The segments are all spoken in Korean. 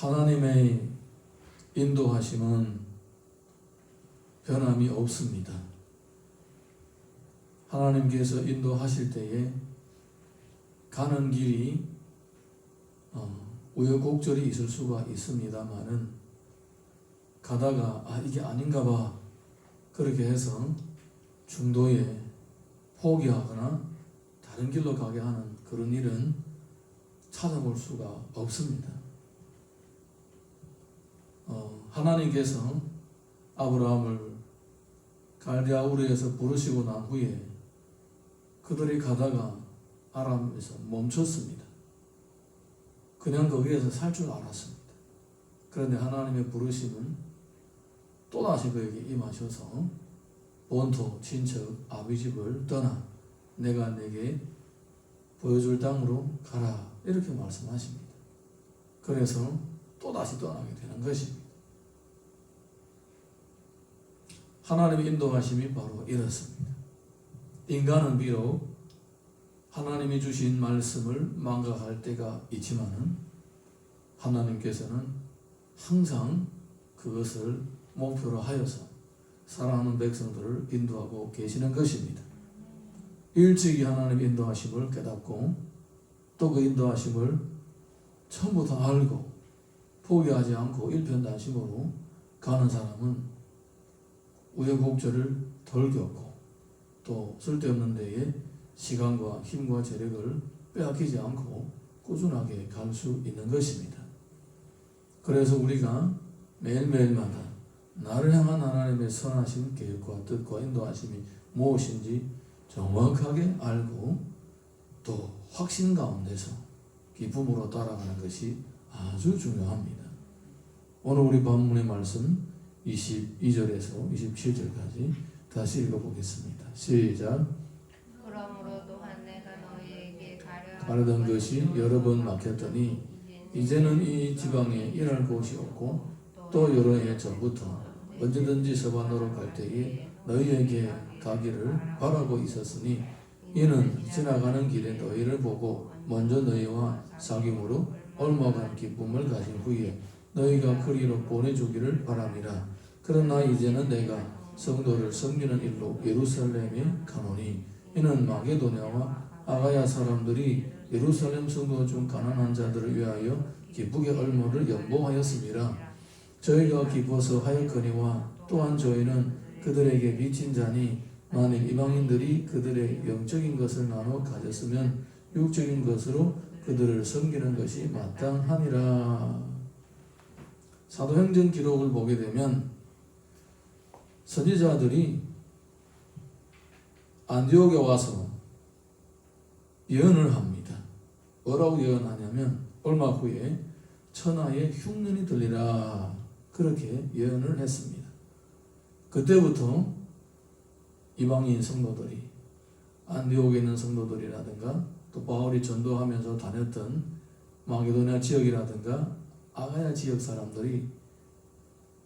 하나님의 인도하심은 변함이 없습니다. 하나님께서 인도하실 때에 가는 길이 우여곡절이 있을 수가 있습니다만은 가다가 이게 아닌가 봐 그렇게 해서 중도에 포기하거나 다른 길로 가게 하는 그런 일은 찾아볼 수가 없습니다. 하나님께서 아브라함을 갈대아 우르에서 부르시고 난 후에 그들이 가다가 아람에서 멈췄습니다. 그냥 거기에서 살 줄 알았습니다. 그런데 하나님의 부르심은 또다시 그에게 임하셔서 본토, 친척, 아비집을 떠나 내가 내게 보여줄 땅으로 가라 이렇게 말씀하십니다. 그래서 또다시 떠나게 되는 것입니다. 하나님의 인도하심이 바로 이렇습니다. 인간은 비록 하나님이 주신 말씀을 망각할 때가 있지만은 하나님께서는 항상 그것을 목표로 하여서 사랑하는 백성들을 인도하고 계시는 것입니다. 일찍이 하나님의 인도하심을 깨닫고 또 그 인도하심을 처음부터 알고 포기하지 않고 일편단심으로 가는 사람은 우여곡절을 덜 겪고 또 쓸데없는 데에 시간과 힘과 재력을 빼앗기지 않고 꾸준하게 갈 수 있는 것입니다. 그래서 우리가 매일매일마다 나를 향한 하나님의 선하신 계획과 뜻과 인도하심이 무엇인지 정확하게 알고 또 확신 가운데서 기쁨으로 따라가는 것이 아주 중요합니다. 오늘 우리 본문의 말씀 22절에서 27절까지 다시 읽어보겠습니다. 시작. 그러므로 또한 내가 너희에게 가려던 것이 여러 번 막혔더니 이제는 이 지방에 일할 곳이 없고 또 여러 해 전부터 언제든지 서반으로 갈 때에 너희에게 가기를 바라고 있었으니 이는 지나가는 길에 너희를 보고 먼저 너희와 사귐으로 옮아간 기쁨을 가진 후에 너희가 그리로 보내주기를 바랍니다. 그러나 이제는 내가 성도를 섬기는 일로 예루살렘에 가노니 이는 마게도냐와 아가야 사람들이 예루살렘 성도 중 가난한 자들을 위하여 기쁘게 얼마를 연보하였습니다. 저희가 기뻐서 하였거니와 또한 저희는 그들에게 미친 자니 만일 이방인들이 그들의 영적인 것을 나눠 가졌으면 육적인 것으로 그들을 섬기는 것이 마땅하니라. 사도행전 기록을 보게 되면 선지자들이 안디옥에 와서 예언을 합니다. 뭐라고 예언하냐면 얼마 후에 천하의 흉년이 들리라 그렇게 예언을 했습니다. 그때부터 이방인 성도들이 안디옥에 있는 성도들이라든가 또 바울이 전도하면서 다녔던 마게도냐 지역이라든가 아가야 지역 사람들이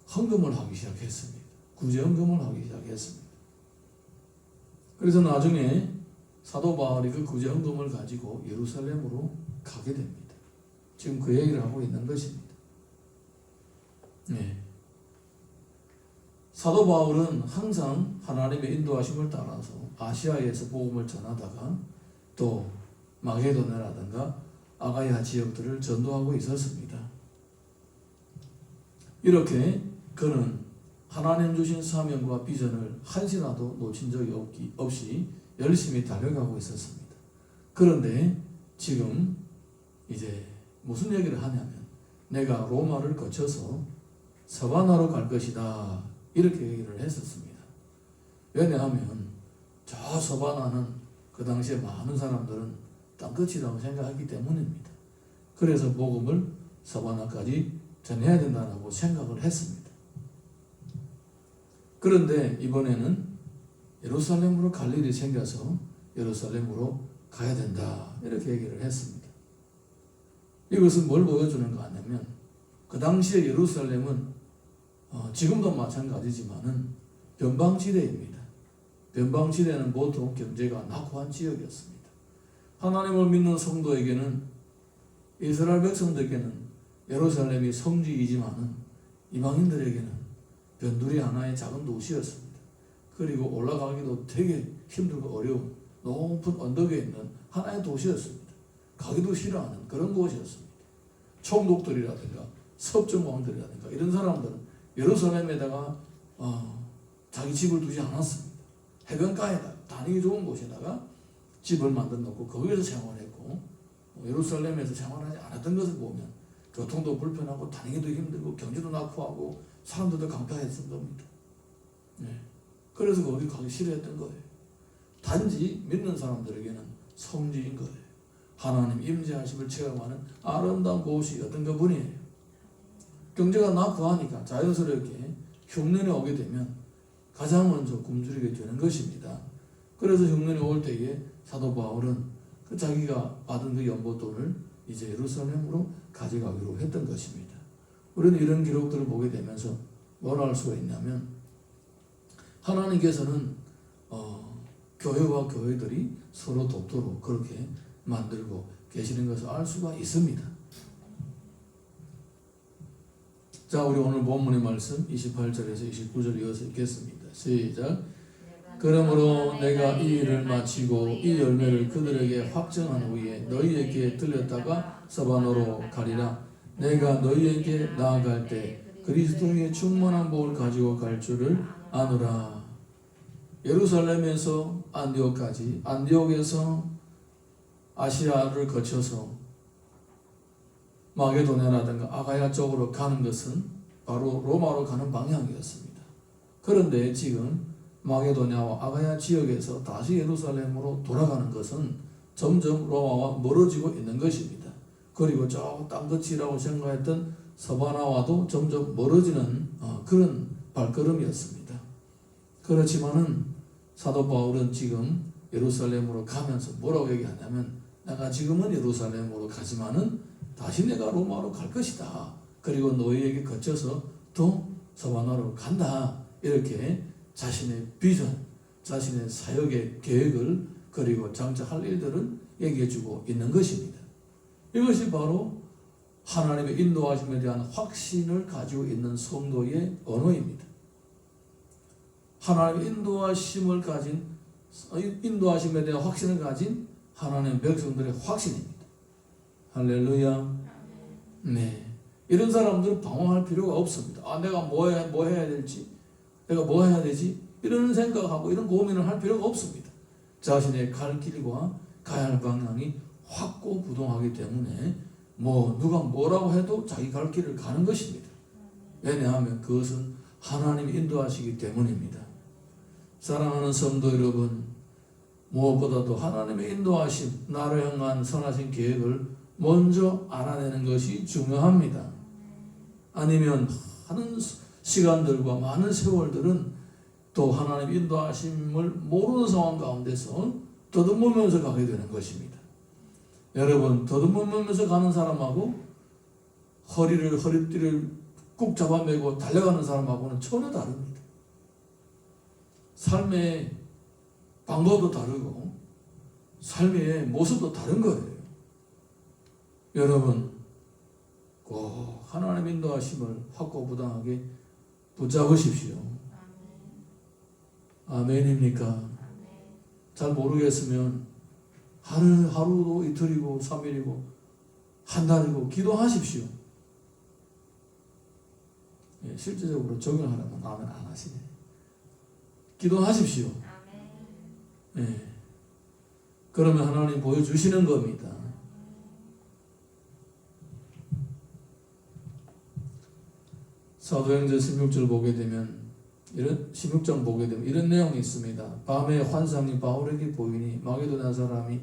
헌금을 하기 시작했습니다. 구제헌금을 하기 시작했습니다. 그래서 나중에 사도 바울이 그 구제헌금을 가지고 예루살렘으로 가게 됩니다. 지금 그 얘기를 하고 있는 것입니다. 네. 사도 바울은 항상 하나님의 인도하심을 따라서 아시아에서 복음을 전하다가 또 마게도냐라든가 아가야 지역들을 전도하고 있었습니다. 이렇게 그는 하나님 주신 사명과 비전을 한시라도 놓친 적이 없이 열심히 달려가고 있었습니다. 그런데 지금 이제 무슨 얘기를 하냐면 내가 로마를 거쳐서 서바나로 갈 것이다 이렇게 얘기를 했었습니다. 왜냐하면 저 서바나는 그 당시에 많은 사람들은 땅끝이라고 생각하기 때문입니다. 그래서 복음을 서바나까지 전해야 된다고 생각을 했습니다. 그런데 이번에는 예루살렘으로 갈 일이 생겨서 예루살렘으로 가야 된다 이렇게 얘기를 했습니다. 이것은 뭘 보여주는 거 아니냐면 그 당시에 예루살렘은 지금도 마찬가지지만은 변방지대입니다. 변방지대는 보통 경제가 낙후한 지역이었습니다. 하나님을 믿는 성도에게는 이스라엘 백성들에게는 예루살렘이 성지이지만은 이방인들에게는 변두리 하나의 작은 도시였습니다. 그리고 올라가기도 되게 힘들고 어려운 높은 언덕에 있는 하나의 도시였습니다. 가기도 싫어하는 그런 곳이었습니다. 총독들이라든가 섭정왕들이라든가 이런 사람들은 예루살렘에다가 자기 집을 두지 않았습니다. 해변가에다 다니기 좋은 곳에다가 집을 만들어 놓고 거기에서 생활했고, 예루살렘에서 생활하지 않았던 것을 보면 교통도 불편하고 다니기도 힘들고 경제도 낙후하고 사람들도 강타했던 겁니다. 네. 그래서 거기 가기 싫어했던 거예요. 단지 믿는 사람들에게는 성지인 거예요. 하나님 임재하심을 체험하는 아름다운 곳이었던 것뿐이에요. 경제가 낙후하니까 자연스럽게 흉년이 오게 되면 가장 먼저 굶주리게 되는 것입니다. 그래서 흉년이 올 때에 사도 바울은 자기가 받은 그 연보돈을 이제 예루살렘으로 가져가기로 했던 것입니다. 우리는 이런 기록들을 보게 되면서 뭘 알 수가 있냐면, 하나님께서는 교회와 교회들이 서로 돕도록 그렇게 만들고 계시는 것을 알 수가 있습니다. 자, 우리 오늘 본문의 말씀 28절에서 29절 이어서 읽겠습니다. 시작. 그러므로 내가 이 일을 마치고 이 열매를 그들에게 확정한 후에 너희에게 들렸다가 서바노로 가리라. 내가 너희에게 나아갈 때 그리스도의 충만한 복을 가지고 갈 줄을 아노라. 예루살렘에서 안디옥까지, 안디옥에서 아시아를 거쳐서 마게도냐라든가 아가야 쪽으로 가는 것은 바로 로마로 가는 방향이었습니다. 그런데 지금 마게도냐와 아가야 지역에서 다시 예루살렘으로 돌아가는 것은 점점 로마와 멀어지고 있는 것입니다. 그리고 저 땅끝이라고 생각했던 서바나와도 점점 멀어지는 그런 발걸음이었습니다. 그렇지만은 사도 바울은 지금 예루살렘으로 가면서 뭐라고 얘기하냐면, 내가 지금은 예루살렘으로 가지만은 다시 내가 로마로 갈 것이다. 그리고 너희에게 거쳐서 또 서바나로 간다. 이렇게 자신의 비전, 자신의 사역의 계획을, 그리고 장차 할 일들을 얘기해주고 있는 것입니다. 이것이 바로 하나님의 인도하심에 대한 확신을 가지고 있는 성도의 언어입니다. 하나님의 인도하심에 대한 확신을 가진 하나님의 백성들의 확신입니다. 할렐루야. 네. 이런 사람들은 방황할 필요가 없습니다. 내가 뭐 해야 될지, 내가 뭐 해야 되지? 이런 생각하고 이런 고민을 할 필요가 없습니다. 자신의 갈 길과 가야 할 방향이 확고부동하기 때문에 누가 뭐라고 해도 자기 갈 길을 가는 것입니다. 왜냐하면 그것은 하나님이 인도하시기 때문입니다. 사랑하는 성도 여러분, 무엇보다도 하나님의 인도하심, 나를 향한 선하신 계획을 먼저 알아내는 것이 중요합니다. 아니면 많은 시간들과 많은 세월들은 또 하나님의 인도하심을 모르는 상황 가운데서 더듬으면서 가게 되는 것입니다. 여러분, 더듬으면서 가는 사람하고 허리띠를 꾹 잡아매고 달려가는 사람하고는 전혀 다릅니다. 삶의 방법도 다르고 삶의 모습도 다른 거예요. 여러분, 꼭 하나님의 인도하심을 확고부당하게 붙잡으십시오. 아멘입니까? 잘 모르겠으면 하루도 이틀이고 3일이고 한 달이고 기도하십시오. 실제적으로 적용하려면 아멘 안 하시네. 기도하십시오. 그러면 하나님 보여주시는 겁니다. 사도행전 16절 보게 되면, 16장 보게 되면 이런 내용이 있습니다. 밤에 환상이 바울에게 보이니 마게도냐 사람이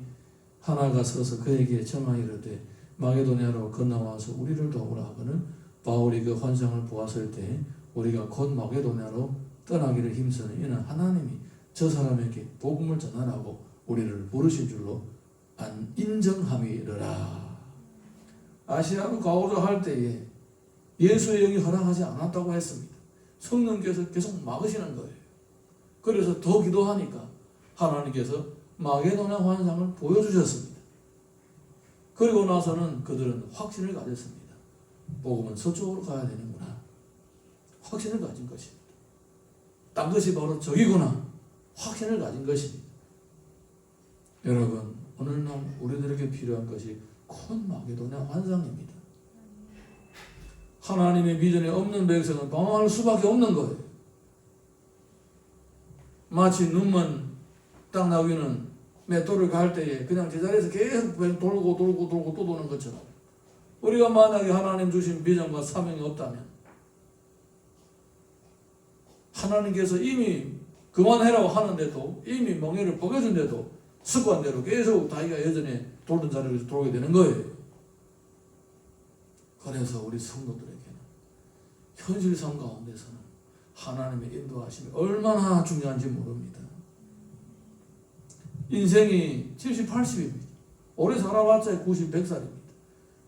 하나가 서서 그에게 청하이르되 마게도냐로 건너와서 우리를 도우라 하거늘 바울이 그 환상을 보았을 때 우리가 곧 마게도냐로 떠나기를 힘쓰는 이는 하나님이 저 사람에게 복음을 전하라고 우리를 부르신 줄로 인정함이르라. 아시아로 가고자 할 때에 예수의 영이 허락하지 않았다고 했습니다. 성령께서 계속 막으시는 거예요. 그래서 더 기도하니까 하나님께서 마게도냐 환상을 보여주셨습니다. 그리고 나서는 그들은 확신을 가졌습니다. 복음은 서쪽으로 가야 되는구나. 확신을 가진 것입니다. 딴 것이 바로 저기구나. 확신을 가진 것입니다. 여러분, 오늘날 우리들에게 필요한 것이 큰 마게도냐 환상입니다. 하나님의 비전에 없는 백성은 방황할 수밖에 없는 거예요. 마치 눈먼 땅나귀는 맷돌을 갈 때에 그냥 제자리에서 계속 돌고 또 도는 것처럼, 우리가 만약에 하나님 주신 비전과 사명이 없다면 하나님께서 이미 그만해라고 하는데도, 이미 멍에를 뽀개준데도 습관대로 계속 자기가 예전에 돌던 자리에서 돌게 되는 거예요. 그래서 우리 성도들에게는 현실 삶 가운데서는 하나님의 인도하심이 얼마나 중요한지 모릅니다. 인생이 70, 80입니다. 오래 살아봤자 90, 100살입니다.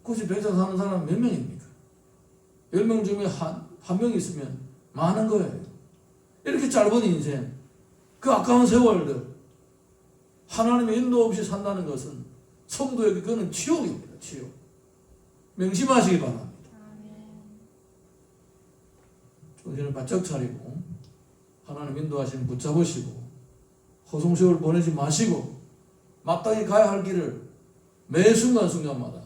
90, 100살 사는 사람 몇 명입니까? 10명 중에 한 명 있으면 많은 거예요. 이렇게 짧은 인생, 그 아까운 세월들, 하나님의 인도 없이 산다는 것은 성도에게 그거는 지옥입니다. 지옥. 명심하시기 바랍니다. 정신을 바짝 차리고 하나님 인도하시는 붙잡으시고 허송세월 보내지 마시고 마땅히 가야 할 길을 매 순간순간마다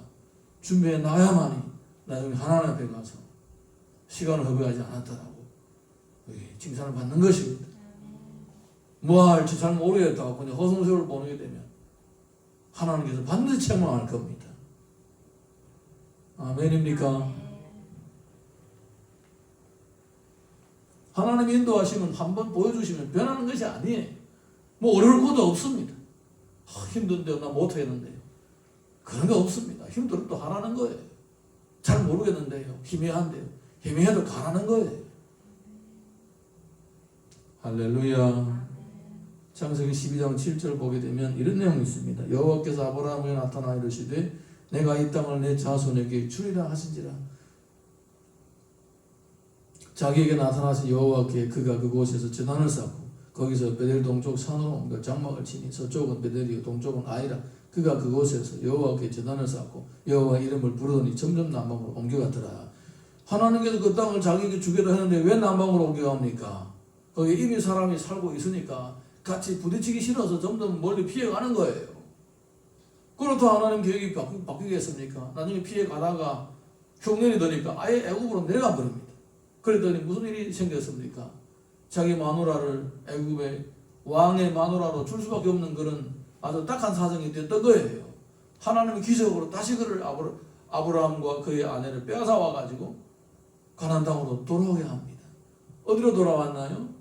준비해 놔야만이 나중에 하나님 앞에 가서 시간을 허비하지 않았다라고 칭찬을 받는 것입니다. 뭐 할지 잘 모르겠다고 그냥 허송세월을 보내게 되면 하나님께서 반드시 책망할 겁니다. 아멘입니까? 하나님의 인도하시면 한번 보여주시면 변하는 것이 아니에요. 뭐 어려울 것도 없습니다. 힘든데요, 나 못하겠는데요. 그런 거 없습니다. 힘들어도 하라는 거예요. 잘 모르겠는데요, 희미한데요, 희미해도 가라는 거예요. 할렐루야. 창세기 12장 7절 보게 되면 이런 내용이 있습니다. 여호와께서 아브라함에게 나타나 이르시되 내가 이 땅을 내 자손에게 주리라 하신지라. 자기에게 나타나신 여호와께 그가 그곳에서 전환을 쌓고 거기서 베델 동쪽 산으로 옮겨 장막을 치니 서쪽은 베델이요 동쪽은 아이라. 그가 그곳에서 여호와께 전환을 쌓고 여호와 이름을 부르더니 점점 남방으로 옮겨갔더라. 하나님께서 그 땅을 자기에게 주기로 했는데 왜 남방으로 옮겨갑니까? 거기 이미 사람이 살고 있으니까 같이 부딪히기 싫어서 점점 멀리 피해가는 거예요. 그렇다 하나님 계획이 바뀌겠습니까? 나중에 피해가다가 흉년이 되니까 아예 애굽으로 내려가 버립니다. 그랬더니 무슨 일이 생겼습니까? 자기 마누라를 애굽의 왕의 마누라로 줄 수밖에 없는 그런 아주 딱한 사정이 됐던 거예요. 하나님이 기적으로 다시 그를 아브라함과 그의 아내를 빼앗아 와가지고 가나안 땅으로 돌아오게 합니다. 어디로 돌아왔나요?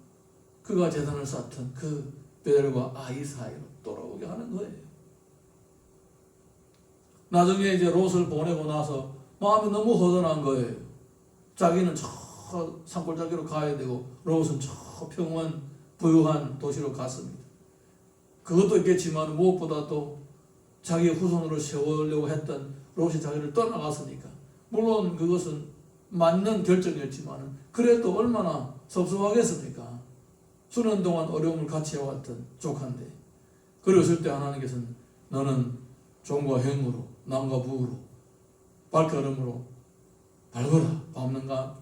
그가 제단을 쌓던 그 베델과 아이 사이로 돌아오게 하는 거예요. 나중에 이제 롯을 보내고 나서 마음이 너무 허전한 거예요. 자기는 저 산골짜기로 가야 되고 롯은 저 평원 부유한 도시로 갔습니다. 그것도 있겠지만 무엇보다도 자기의 후손으로 세우려고 했던 롯이 자기를 떠나갔으니까 물론 그것은 맞는 결정이었지만 그래도 얼마나 섭섭하겠습니까? 수년 동안 어려움을 같이 해왔던 조카인데, 그랬을 때 하나님께서는 너는 종과 행으로 남과 북으로 발걸음으로 밟아라.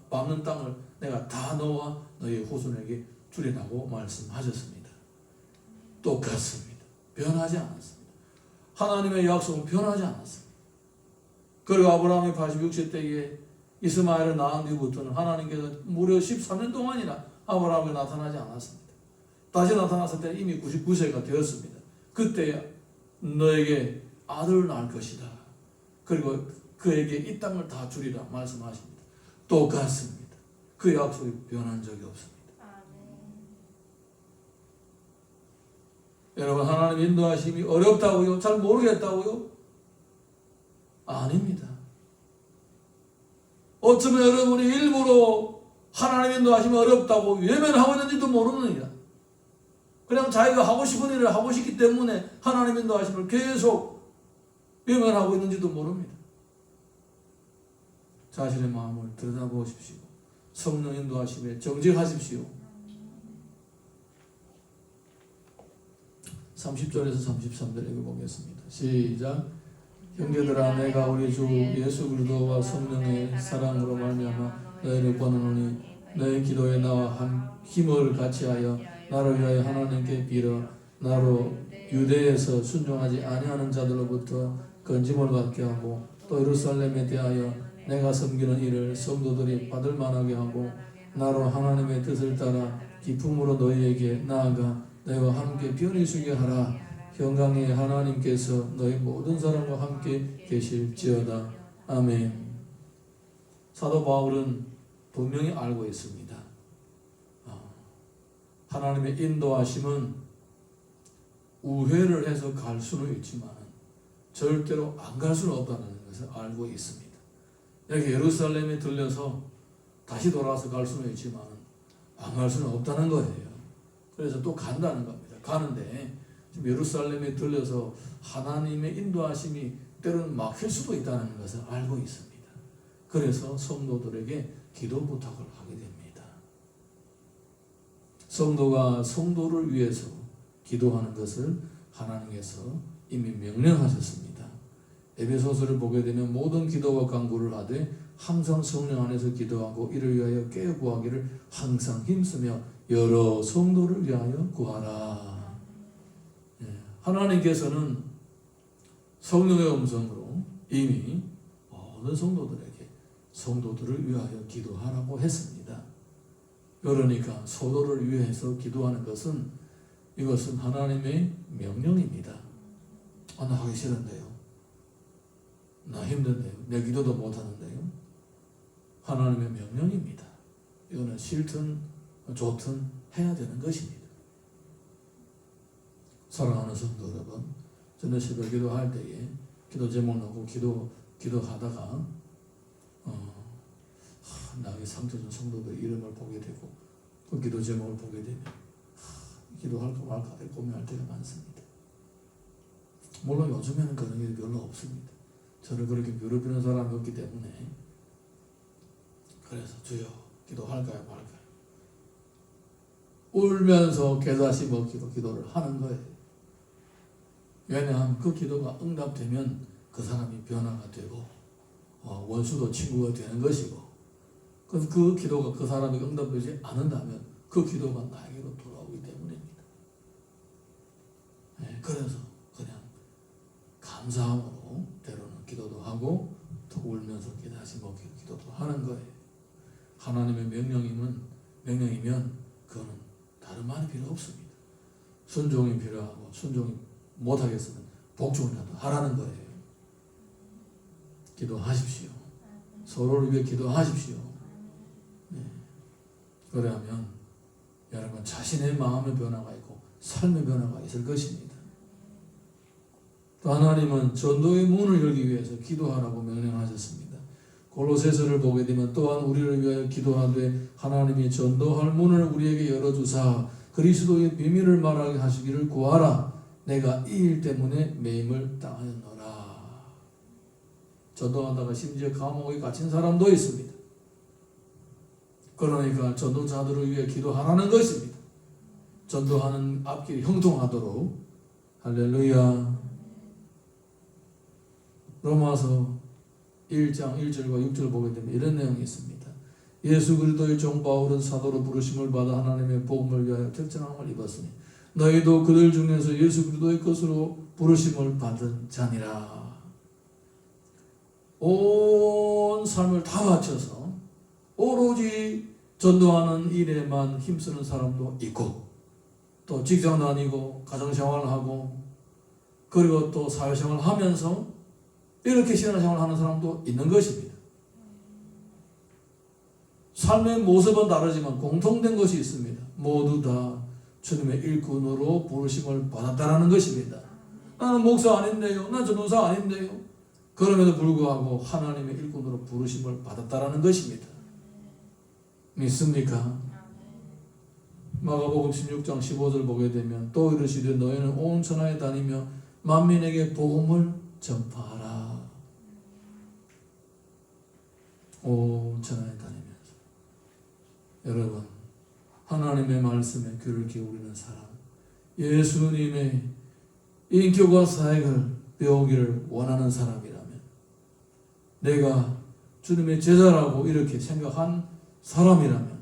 밟는 땅을 내가 다 너와 너의 후손에게 주리라고 말씀하셨습니다. 똑같습니다. 변하지 않았습니다. 하나님의 약속은 변하지 않았습니다. 그리고 아브라함이 80, 60대에 이스마엘을 낳은 뒤부터는 하나님께서 무려 13년 동안이나 아브라함에 나타나지 않았습니다. 다시 나타났을 때 이미 99세가 되었습니다. 그때 너에게 아들을 낳을 것이다. 그리고 그에게 이 땅을 다 주리라 말씀하십니다. 똑같습니다. 그 약속이 변한 적이 없습니다. 여러분, 하나님 인도하심이 어렵다고요? 잘 모르겠다고요? 아닙니다. 어쩌면 여러분이 일부러 하나님 인도하심이 어렵다고 외면하고 있는지도 모르느니라. 그냥 자기가 하고 싶은 일을 하고 싶기 때문에 하나님 인도하심을 계속 외면하고 있는지도 모릅니다. 자신의 마음을 들여다보십시오. 성령 인도하심에 정직하십시오. 30절에서 33절 읽어보겠습니다. 시작. 형제들아 내가 우리 주 예수 그리스도와 성령의 사랑으로 말미암아 너희를 권하노니 너희 기도에 나와 힘을 같이하여 나를 위하여 하나님께 빌어 나로 유대에서 순종하지 아니하는 자들로부터 건짐을 받게 하고 또 예루살렘에 대하여 내가 섬기는 일을 성도들이 받을 만하게 하고 나로 하나님의 뜻을 따라 기쁨으로 너희에게 나아가 너희와 함께 편히 쉬게 하라. 평강의 하나님께서 너희 모든 사람과 함께 계실지어다. 아멘. 사도 바울은 분명히 알고 있습니다. 하나님의 인도하심은 우회를 해서 갈 수는 있지만 절대로 안 갈 수는 없다는 것을 알고 있습니다. 여기 예루살렘에 들려서 다시 돌아와서 갈 수는 있지만 안 갈 수는 없다는 거예요. 그래서 또 간다는 겁니다. 가는데 지금 예루살렘에 들려서 하나님의 인도하심이 때로는 막힐 수도 있다는 것을 알고 있습니다. 그래서 성도들에게 기도 부탁을 하게 됩니다. 성도가 성도를 위해서 기도하는 것을 하나님께서 이미 명령하셨습니다. 에베소서를 보게 되면 모든 기도와 간구를 하되 항상 성령 안에서 기도하고 이를 위하여 깨어 구하기를 항상 힘쓰며 여러 성도를 위하여 구하라. 하나님께서는 성령의 음성으로 이미 모든 성도들을 위하여 기도하라고 했습니다. 그러니까 소도를 위해서 기도하는 것은 이것은 하나님의 명령입니다. 나 하기 싫은데요. 나 힘든데요. 내 기도도 못하는데요. 하나님의 명령입니다. 이거는 싫든 좋든 해야 되는 것입니다. 사랑하는 성도 여러분, 저는 새벽 기도할 때에 기도 제목 놓고 기도하다가 나에게 상처 준 성도들의 이름을 보게 되고 그 기도 제목을 보게 되면 기도할까 말까 고민할 때가 많습니다. 물론 요즘에는 그런 일이 별로 없습니다. 저를 그렇게 괴롭히는 사람이 없기 때문에 그래서 주여 기도할까요 말까요 울면서 개다시 먹기로 기도를 하는 거예요. 왜냐하면 그 기도가 응답되면 그 사람이 변화가 되고 원수도 친구가 되는 것이고 그 기도가 그 사람이 응답되지 않는다면 그 기도가 나에게로 돌아오기 때문입니다. 그래서 그냥 감사함으로 때로는 기도도 하고 또 울면서 다시 먹기로 기도도 하는 거예요. 하나님의 명령이면 그거는 다른 말이 필요 없습니다. 순종이 필요하고 순종이 못하겠으면 복종이라도 하라는 거예요. 기도하십시오. 서로를 위해 기도하십시오. 그러면 여러분 자신의 마음의 변화가 있고 삶의 변화가 있을 것입니다. 또 하나님은 전도의 문을 열기 위해서 기도하라고 명령하셨습니다. 골로새서를 보게 되면 또한 우리를 위하여 기도하되 하나님이 전도할 문을 우리에게 열어주사 그리스도의 비밀을 말하게 하시기를 구하라. 내가 이 일 때문에 매임을 당하였노라. 전도하다가 심지어 감옥에 갇힌 사람도 있습니다. 그러니까 전도자들을 위해 기도하라는 것입니다. 전도하는 앞길이 형통하도록. 할렐루야. 로마서 1장 1절과 6절 보게 되면 이런 내용이 있습니다. 예수 그리스도의 종 바울은 사도로 부르심을 받아 하나님의 복음을 위하여 적정함을 입었으니 너희도 그들 중에서 예수 그리스도의 것으로 부르심을 받은 자니라. 온 삶을 다 바쳐서 오로지 전도하는 일에만 힘쓰는 사람도 있고 또 직장 다니고 가정생활을 하고 그리고 또 사회생활을 하면서 이렇게 신앙생활을 하는 사람도 있는 것입니다. 삶의 모습은 다르지만 공통된 것이 있습니다. 모두 다 주님의 일꾼으로 부르심을 받았다는 것입니다. 나는 목사 아닌데요. 난 전도사 아닌데요. 그럼에도 불구하고 하나님의 일꾼으로 부르심을 받았다는 것입니다. 믿습니까? 마가복음 16장 15절 보게 되면 또 이르시되 너희는 온 천하에 다니며 만민에게 복음을 전파하라. 온 천하에 다니면서 여러분 하나님의 말씀에 귀를 기울이는 사람, 예수님의 인격과 사역을 배우기를 원하는 사람이라면, 내가 주님의 제자라고 이렇게 생각한 사람이라면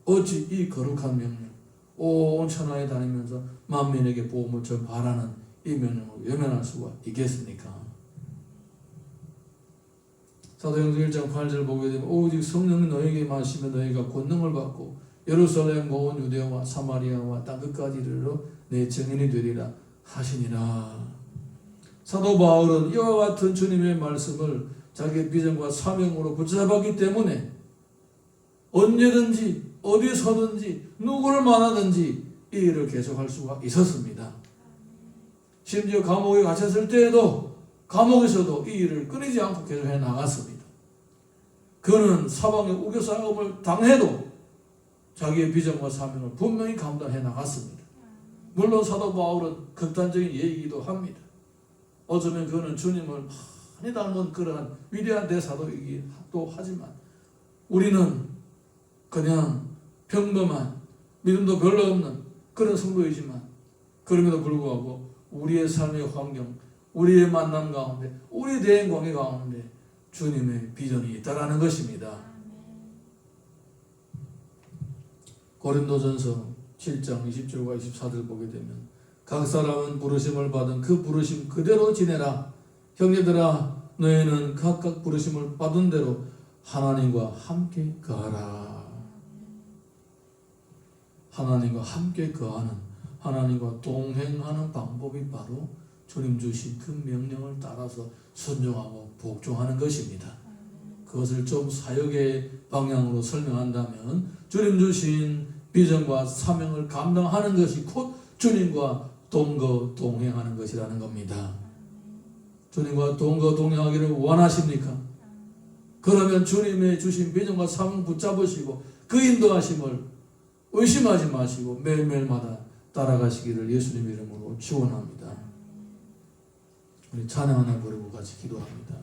어찌 이 거룩한 명령, 온 천하에 다니면서 만민에게 복음을 전파하라는 이 명령을 외면할 수가 있겠습니까? 사도행전 1장 8절 보게 되면 오직 성령이 너에게 마시면 너희가 권능을 받고 예루살렘 온 유대와 사마리아와 땅 끝까지 이르러 내 증인이 되리라 하시니라. 사도 바울은 이와 같은 주님의 말씀을 자기의 비전과 사명으로 붙잡았기 때문에 언제든지 어디서든지 누구를 만나든지 이 일을 계속할 수가 있었습니다. 심지어 감옥에 갇혔을 때에도 감옥에서도 이 일을 끊이지 않고 계속해 나갔습니다. 그는 사방에 우겨싸움을 당해도 자기의 비전과 사명을 분명히 감당해 나갔습니다. 물론 사도 바울은 극단적인 예이기도 합니다. 어쩌면 그는 주님을 많이 닮은 그러한 위대한 대사도이기도 하지만 우리는 그냥 평범한 믿음도 별로 없는 그런 성도이지만 그럼에도 불구하고 우리의 삶의 환경, 우리의 만남 가운데, 우리의 대인 관계 가운데 주님의 비전이 있다라는 것입니다. 고린도전서 7장 20절과 24절 보게 되면 각 사람은 부르심을 받은 그 부르심 그대로 지내라. 형제들아 너희는 각각 부르심을 받은 대로 하나님과 함께 거하라. 하나님과 함께 거하는, 하나님과 동행하는 방법이 바로 주님 주신 그 명령을 따라서 순종하고 복종하는 것입니다. 그것을 좀 사역의 방향으로 설명한다면 주님 주신 비전과 사명을 감당하는 것이 곧 주님과 동거 동행하는 것이라는 겁니다. 주님과 동거 동행하기를 원하십니까? 그러면 주님의 주신 비전과 사명 붙잡으시고 그 인도하심을 의심하지 마시고 매일매일마다 따라가시기를 예수님 이름으로 축원합니다. 우리 찬양 하나 부르고 같이 기도합니다.